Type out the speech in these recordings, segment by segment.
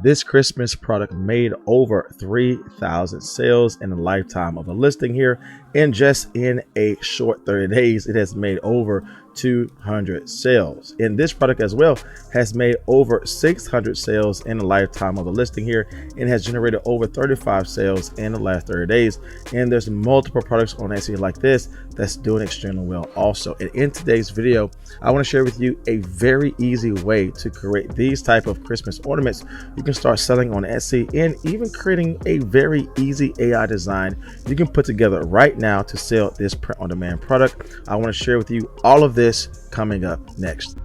This Christmas product made over 3,000 sales in the lifetime of the listing here. And just in a short 30 days, it has made over 200 sales. And this product as well has made over 600 sales in the lifetime of the listing here, and has generated over 35 sales in the last 30 days. And there's multiple products on Etsy like this that's doing extremely well also. And in today's video, I want to share with you a very easy way to create these type of Christmas ornaments you can start selling on Etsy, and even creating a very easy AI design you can put together right now to sell this print on demand product. I want to share with you all of this coming up next.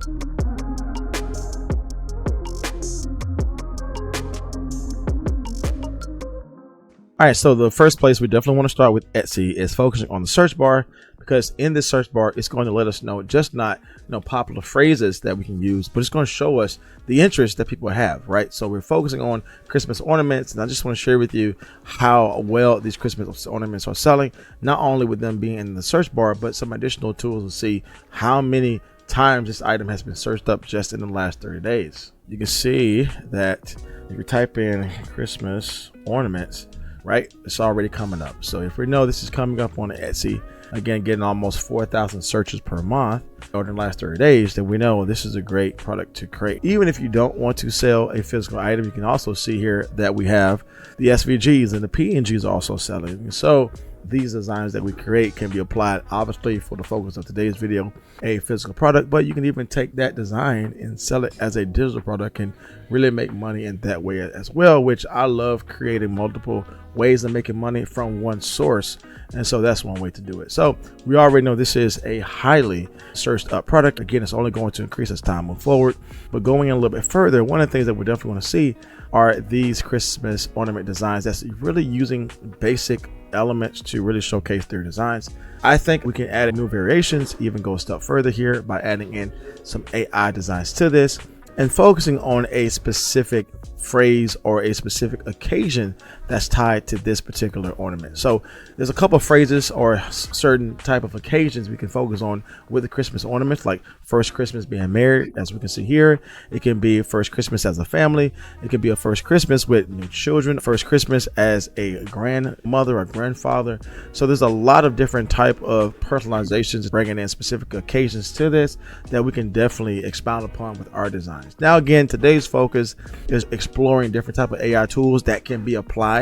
All right, so the first place we definitely want to start with Etsy is focusing on the search bar, because in this search bar, it's going to let us know just not popular phrases that we can use, but it's going to show us the interest that people have, right? So we're focusing on Christmas ornaments, and I just want to share with you how well these Christmas ornaments are selling, not only with them being in the search bar, but some additional tools to see how many times this item has been searched up just in the last 30 days. You can see that if you type in Christmas ornaments, right, it's already coming up. So if we know this is coming up on Etsy, again, getting almost 4,000 searches per month over the last 30 days, then we know this is a great product to create. Even if you don't want to sell a physical item, you can also see here that we have the SVGs and the PNGs also selling. So these designs that we create can be applied, obviously, for the focus of today's video, a physical product, but you can even take that design and sell it as a digital product and really make money in that way as well, which I love, creating multiple ways of making money from one source. And so that's one way to do it. So we already know this is a highly searched up product. Again, it's only going to increase as time moves forward. But going in a little bit further, one of the things that we definitely want to see are these Christmas ornament designs that's really using basic elements to really showcase their designs. I think we can add new variations, even go a step further here by adding in some AI designs to this and focusing on a specific phrase or a specific occasion that's tied to this particular ornament. So there's a couple of phrases or certain type of occasions we can focus on with the Christmas ornaments, like first Christmas being married, as we can see here. It can be first Christmas as a family. It can be a first Christmas with new children, first Christmas as a grandmother or grandfather. So there's a lot of different type of personalizations, bringing in specific occasions to this that we can definitely expound upon with our designs. Now, again, today's focus is exploring different type of AI tools that can be applied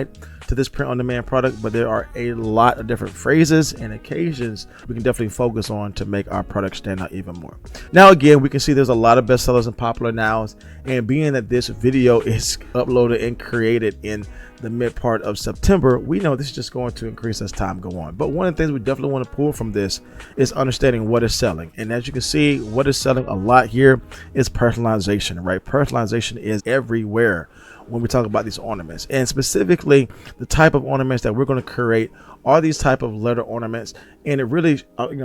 to this print on demand product, but there are a lot of different phrases and occasions we can definitely focus on to make our product stand out even more. Now, again, we can see there's a lot of bestsellers and popular nows, and being that this video is uploaded and created in the mid part of September, we know this is just going to increase as time go on. But one of the things we definitely want to pull from this is understanding what is selling. And as you can see, what is selling a lot here is personalization, right? Personalization is everywhere when we talk about these ornaments, and specifically the type of ornaments that we're going to create are these type of letter ornaments, and it really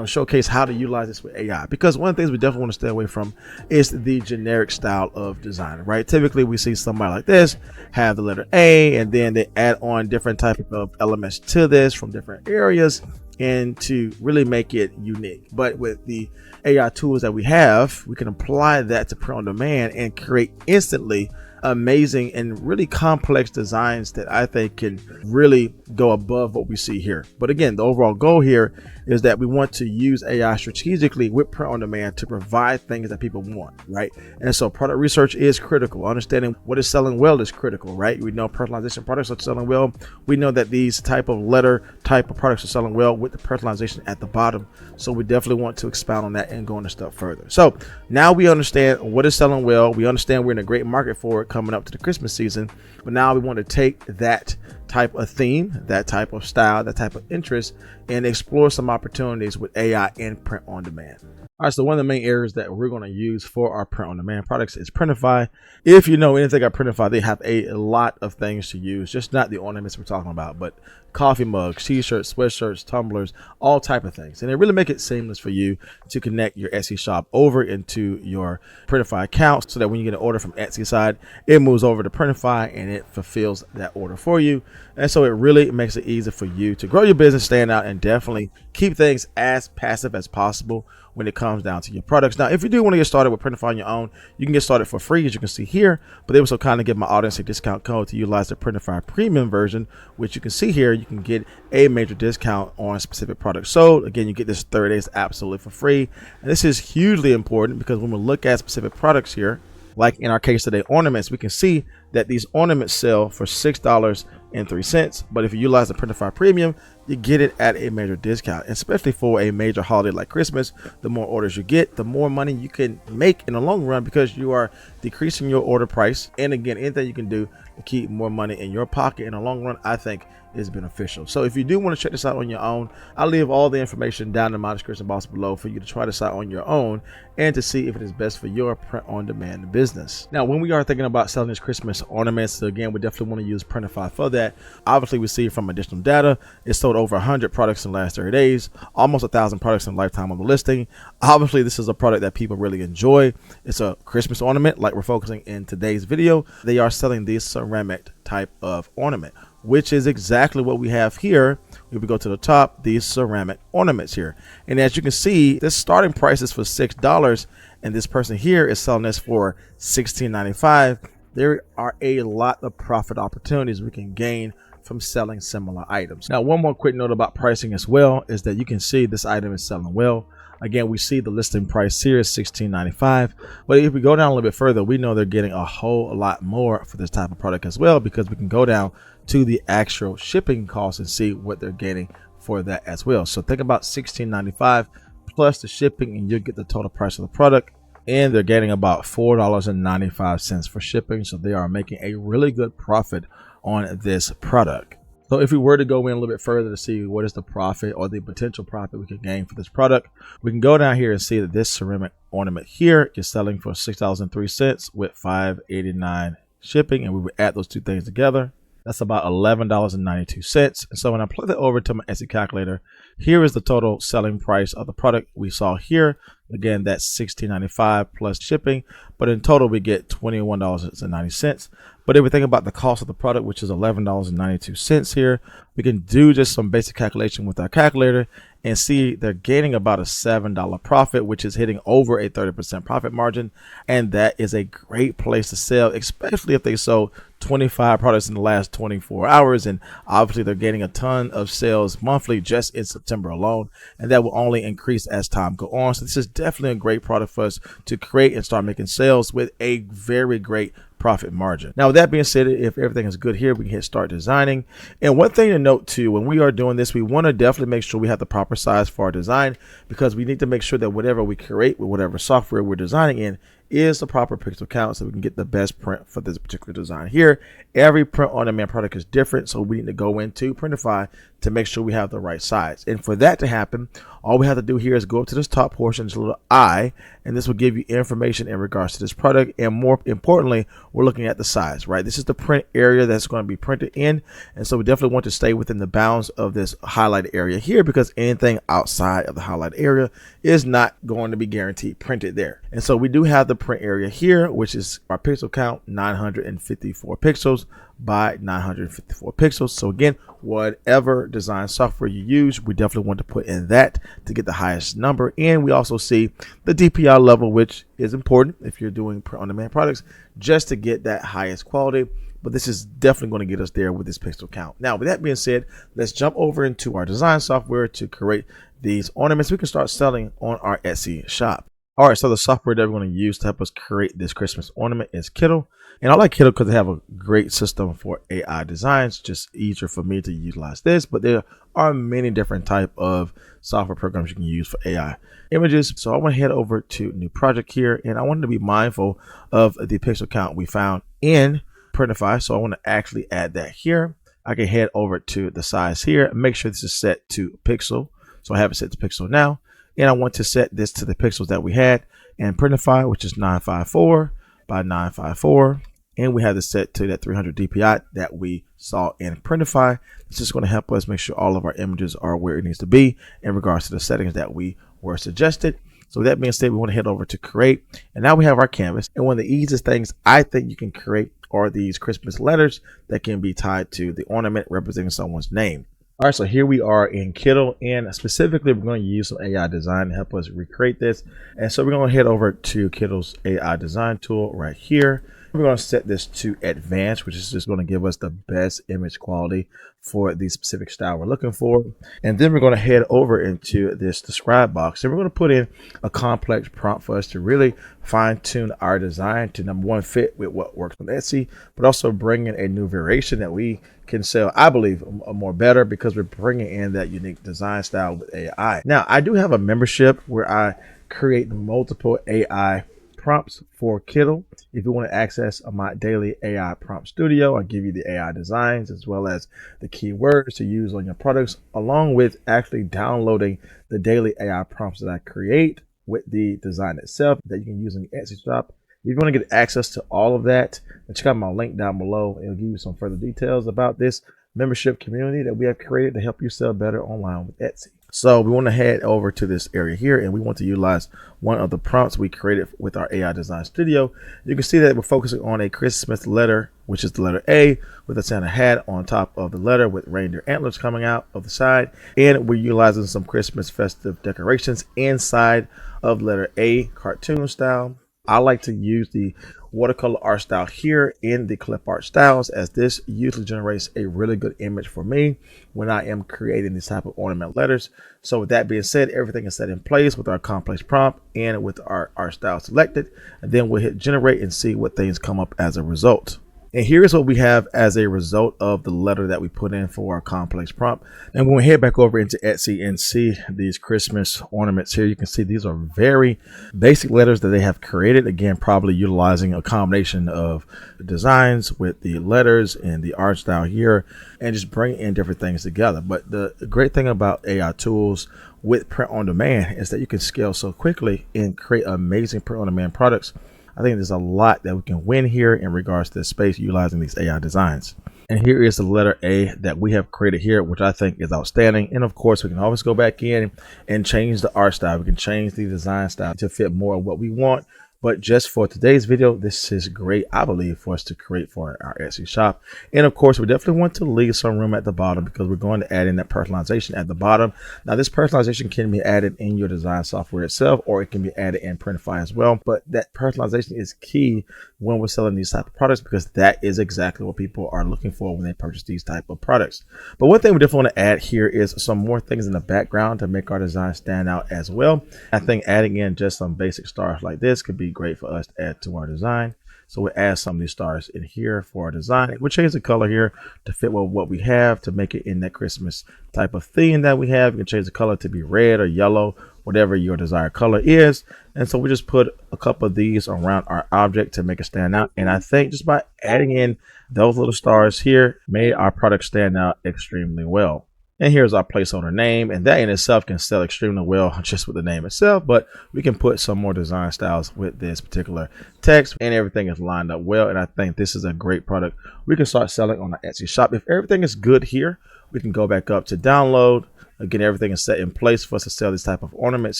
showcase how to utilize this with AI, because one of the things we definitely want to stay away from is the generic style of design, right? Typically we see somebody like this have the letter A, and then they add on different type of elements to this from different areas and to really make it unique. But with the AI tools that we have, we can apply that to print on demand and create instantly amazing and really complex designs that I think can really go above what we see here. But again, the overall goal here is that we want to use AI strategically with print on demand to provide things that people want, right? And so product research is critical. Understanding what is selling well is critical, right? We know personalization products are selling well. We know that these type of letter type of products are selling well with the personalization at the bottom. So we definitely want to expound on that and go a step further. So now we understand what is selling well. We understand we're in a great market for it coming up to the Christmas season, but now we want to take that type of theme, that type of style, that type of interest, and explore some opportunities with AI and print on demand. All right, so one of the main areas that we're going to use for our print on demand products is Printify. If you know anything about Printify, they have a lot of things to use, just not the ornaments we're talking about, but coffee mugs, t-shirts, sweatshirts, tumblers, all type of things. And they really make it seamless for you to connect your Etsy shop over into your Printify account, so that when you get an order from Etsy side, it moves over to Printify and it fulfills that order for you. And so it really makes it easy for you to grow your business, stand out, and definitely keep things as passive as possible when it comes down to your products. Now, if you do want to get started with Printify on your own, you can get started for free, as you can see here, but they also kind of give my audience a discount code to utilize the Printify premium version, which you can see here. You can get a major discount on specific products sold. Again, you get this 30 days absolutely for free. And this is hugely important because when we look at specific products here, like in our case today, ornaments, we can see that these ornaments sell for $6.03. But if you utilize the Printify Premium, you get it at a major discount, especially for a major holiday like Christmas. The more orders you get, the more money you can make in the long run because you are decreasing your order price. And again, anything you can do to keep more money in your pocket in the long run, I think is beneficial. So if you do want to check this out on your own, I'll leave all the information down in my description box below for you to try this out on your own and to see if it is best for your print-on-demand business. Now, when we are thinking about selling these Christmas ornaments, so again, we definitely want to use Printify for that. Obviously, we see from additional data, it's sold over 100 products in the last 30 days, almost 1,000 products in the lifetime of the listing. Obviously, this is a product that people really enjoy. It's a Christmas ornament, like we're focusing in today's video. They are selling this ceramic type of ornament, which is exactly what we have here. If we go to the top, these ceramic ornaments here. And as you can see, this starting price is for $6, and this person here is selling this for $16.95. There are a lot of profit opportunities we can gain from selling similar items. Now, one more quick note about pricing as well is that you can see this item is selling well. Again, we see the listing price here is $16.95, but if we go down a little bit further, we know they're getting a whole lot more for this type of product as well, because we can go down to the actual shipping cost and see what they're getting for that as well. So think about $16.95 plus the shipping, and you'll get the total price of the product. And they're getting about $4.95 for shipping. So they are making a really good profit on this product. So if we were to go in a little bit further to see what is the profit or the potential profit we could gain for this product, we can go down here and see that this ceramic ornament here is selling for $6.03 with $5.89 shipping. And we would add those two things together. That's about $11.92. And so when I plug that over to my Etsy calculator, here is the total selling price of the product we saw here. Again, that's $16.95 plus shipping, but in total we get $21.90. But if we think about the cost of the product, which is $11.92 here, we can do just some basic calculation with our calculator and see they're gaining about a $7 profit, which is hitting over a 30% profit margin. And that is a great place to sell, especially if they sold 25 products in the last 24 hours. And obviously they're getting a ton of sales monthly just in September alone, and that will only increase as time goes on. So this is definitely a great product for us to create and start making sales with a very great profit margin. Now, with that being said, if everything is good here, we can hit start designing. And one thing to note too, when we are doing this, we want to definitely make sure we have the proper size for our design, because we need to make sure that whatever we create with whatever software we're designing in is the proper pixel count, so we can get the best print for this particular design here. Every print-on-demand product is different, so we need to go into Printify to make sure we have the right size. And for that to happen, all we have to do here is go up to this top portion, this little I, and this will give you information in regards to this product. And more importantly, we're looking at the size, right? This is the print area that's going to be printed in, and so we definitely want to stay within the bounds of this highlighted area here, because anything outside of the highlighted area is not going to be guaranteed printed there. And so we do have the print area here, which is our pixel count, 954 pixels by 954 pixels. So again, whatever design software you use, we definitely want to put in that to get the highest number. And we also see the DPI level, which is important if you're doing print-on-demand products, just to get that highest quality. But this is definitely going to get us there with this pixel count. Now, with that being said, let's jump over into our design software to create these ornaments we can start selling on our Etsy shop. All right, so the software that we're going to use to help us create this Christmas ornament is Kittl. And I like Kittl because they have a great system for AI designs, just easier for me to utilize this. But there are many different type of software programs you can use for AI images. So I want to head over to new project here, and I wanted to be mindful of the pixel count we found in Printify. So I want to actually add that here. I can head over to the size here and make sure this is set to pixel. So I have it set to pixel now. And I want to set this to the pixels that we had in Printify, which is 954 by 954. And we have this set to that 300 DPI that we saw in Printify. This is going to help us make sure all of our images are where it needs to be in regards to the settings that we were suggested. So with that being said, we want to head over to create. And now we have our canvas. And one of the easiest things I think you can create are these Christmas letters that can be tied to the ornament representing someone's name. All right, so here we are in Kittl, and specifically we're going to use some AI design to help us recreate this. And so we're going to head over to Kittl's AI design tool right here. We're going to set this to advanced, which is just going to give us the best image quality for the specific style we're looking for. And then we're going to head over into this describe box, and we're going to put in a complex prompt for us to really fine tune our design to, number one, fit with what works on Etsy, but also bring in a new variation that we can sell, I believe, more better, because we're bringing in that unique design style with AI. Now, I do have a membership where I create multiple AI prompts for Kittl. If you want to access my daily AI prompt studio, I give you the AI designs as well as the keywords to use on your products, along with actually downloading the daily AI prompts that I create with the design itself that you can use in the Etsy shop. If you want to get access to all of that, check out my link down below. It'll give you some further details about this membership community that we have created to help you sell better online with Etsy. So we want to head over to this area here, and we want to utilize one of the prompts we created with our AI design studio. You can see that we're focusing on a Christmas letter, which is the letter A, with a Santa hat on top of the letter with reindeer antlers coming out of the side. And we're utilizing some Christmas festive decorations inside of letter A cartoon style. I like to use the watercolor art style here in the clip art styles, as this usually generates a really good image for me when I am creating this type of ornament letters. So with that being said, everything is set in place with our complex prompt and with our art style selected, and then we'll hit generate and see what things come up as a result. And here's what we have as a result of the letter that we put in for our complex prompt. And when we head back over into Etsy and see these Christmas ornaments here, you can see these are very basic letters that they have created. Again, probably utilizing a combination of designs with the letters and the art style here, and just bring in different things together. But the great thing about AI tools with print on demand is that you can scale so quickly and create amazing print on demand products. I think there's a lot that we can win here in regards to this space utilizing these AI designs. And here is the letter A that we have created here, which I think is outstanding. And of course, we can always go back in and change the art style. We can change the design style to fit more of what we want. But just for today's video, this is great, I believe, for us to create for our Etsy shop. And of course, we definitely want to leave some room at the bottom, because we're going to add in that personalization at the bottom. Now, this personalization can be added in your design software itself, or it can be added in Printify as well. But that personalization is key when we're selling these type of products, because that is exactly what people are looking for when they purchase these type of products. But one thing we definitely want to add here is some more things in the background to make our design stand out as well. I think adding in just some basic stars like this could be great for us to add to our design. So we'll add some of these stars in here for our design. We'll change the color here to fit with what we have to make it in that Christmas type of theme that we have. You can change the color to be red or yellow, whatever your desired color is. And so we just put a couple of these around our object to make it stand out. And I think just by adding in those little stars here made our product stand out extremely well. And here's our placeholder name, and that in itself can sell extremely well just with the name itself, but we can put some more design styles with this particular text, and everything is lined up well. And I think this is a great product we can start selling on our Etsy shop. If everything is good here, we can go back up to download. Again, everything is set in place for us to sell these type of ornaments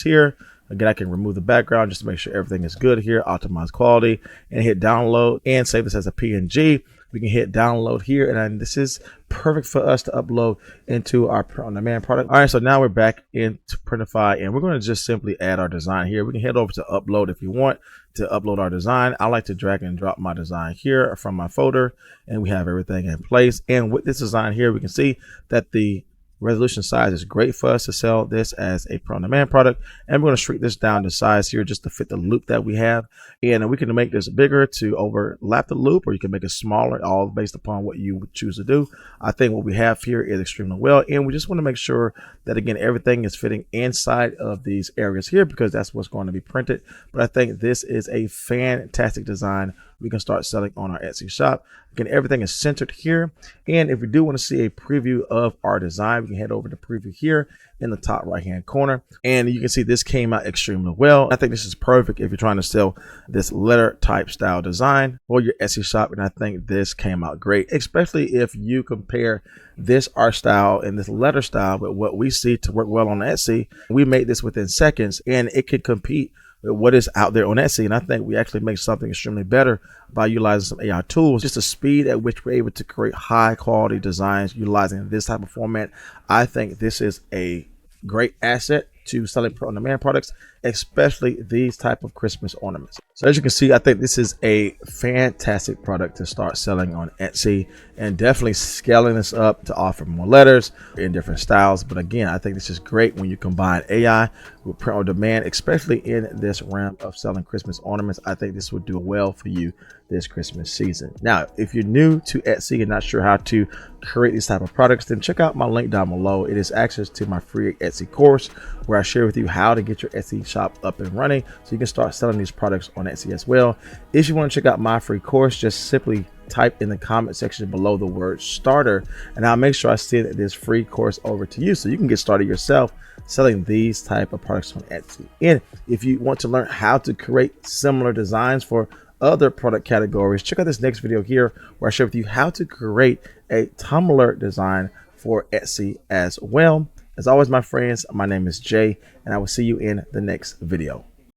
here. Again, I can remove the background just to make sure everything is good here, optimize quality, and hit download and save this as a PNG. We can hit download here, and this is perfect for us to upload into our print on demand product. All right, so now we're back into Printify, and we're going to just simply add our design here. We can head over to upload if you want to upload our design. I like to drag and drop my design here from my folder, and we have everything in place. And with this design here, we can see that the resolution size is great for us to sell this as a print on demand product. And we're going to shrink this down to size here just to fit the loop that we have. And we can make this bigger to overlap the loop, or you can make it smaller, all based upon what you would choose to do. I think what we have here is extremely well. And we just want to make sure that, again, everything is fitting inside of these areas here, because that's what's going to be printed. But I think this is a fantastic design we can start selling on our Etsy shop. Again, everything is centered here. And if we do want to see a preview of our design, we can head over to preview here in the top right hand corner, and you can see this came out extremely well. I think this is perfect if you're trying to sell this letter type style design for your Etsy shop, and I think this came out great, especially if you compare this art style and this letter style with what we see to work well on Etsy. We made this within seconds, and it could compete with what is out there on Etsy. And I think we actually make something extremely better by utilizing some AI tools. Just the speed at which we're able to create high quality designs utilizing this type of format. I think this is a great asset to selling print-on-demand products, especially these type of Christmas ornaments. So as you can see, I think this is a fantastic product to start selling on Etsy, and definitely scaling this up to offer more letters in different styles. But again, I think this is great when you combine AI with print-on-demand, especially in this realm of selling Christmas ornaments. I think this would do well for you this Christmas season. Now, if you're new to Etsy and not sure how to create these type of products, then check out my link down below. It is access to my free Etsy course where I share with you how to get your Etsy shop up and running so you can start selling these products on Etsy as well. If you want to check out my free course, just simply type in the comment section below the word starter, and I'll make sure I send this free course over to you so you can get started yourself selling these type of products on Etsy. And if you want to learn how to create similar designs for other product categories, check out this next video here where I share with you how to create a tumbler design for Etsy as well. As always, my friends, my name is Jay, and I will see you in the next video.